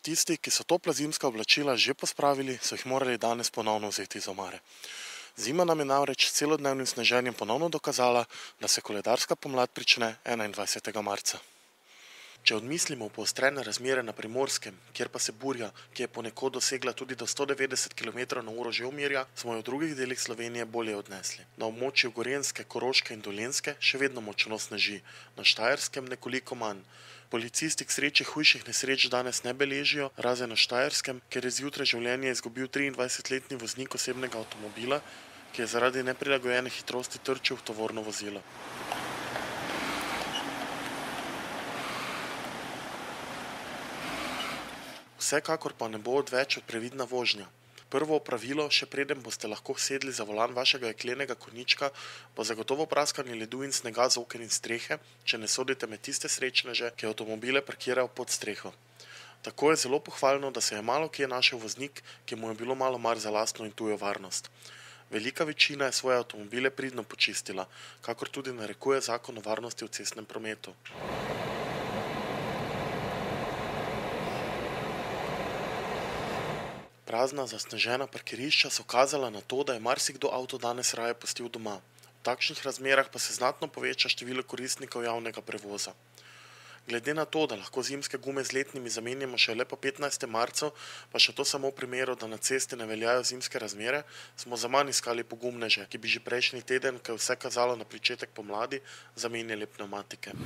Tisti, ki so topla zimska oblačila že pospravili, so jih morali danes ponovno vzeti iz omare. Zima nam je namreč s celodnevnim sneženjem ponovno dokazala, da se koledarska pomlad prične 21. marca. Če odmislimo poostrene razmere na Primorskem, kjer pa se burja, ki je ponekod dosegla tudi do 190 km/h že umirja, smo jo v drugih delih Slovenije bolje odnesli. Na območju Gorenjske, Koroške in Dolenjske še vedno močno sneži, na Štajerskem nekoliko manj. Policisti k sreči hujših nesreč danes ne beležijo, razen na Štajerskem, kjer je zjutraj življenje izgubil 23-letni voznik osebnega avtomobila, ki je zaradi neprilagojene hitrosti trčil v tovorno vozilo. Vsekakor pa ne bo odveč od previdna vožnja. Prvo opravilo, še preden boste lahko sedli za volan vašega jeklenega konjička, bo zagotovo praskanje ledu in snega z oken in strehe, če ne sodite med tiste srečneže, ki avtomobile parkirajo pod streho. Tako je zelo pohvalno, da se je malo kje našel voznik, ki mu je bilo malo mar za lastno in tujo varnost. Velika večina je svoje avtomobile pridno počistila, kakor tudi narekuje zakon o varnosti v cestnem prometu. Prazna zasnežena parkirišča so kazala na to, da je marsikdo avto danes raje pustil doma. V takšnih razmerah pa se znatno poveča število koristnikov javnega prevoza. Glede na to, da lahko zimske gume z letnimi zamenjamo šele po 15. marcu, pa še to samo v primeru, da na cesti ne veljajo zimske razmere, smo zaman iskali pogumneže, ki bi že prejšnji teden, ko je vse kazalo na pričetek pomladi, zamenjali pnevmatike.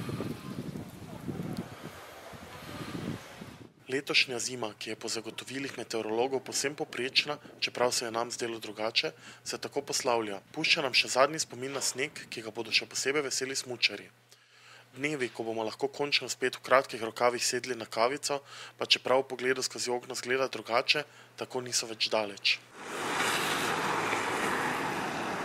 Letošnja zima, ki je po zagotovilih meteorologov povsem povprečna, čeprav se je nam zdelo drugače, se tako poslavlja. Pušča nam še zadnji spomin na sneg, ki ga bodo še posebej veseli smučarji. Dnevi, ko bomo lahko končno spet v kratkih rokavih sedli na kavico, pa čeprav v pogledu skozi okno zgleda drugače, tako niso več daleč.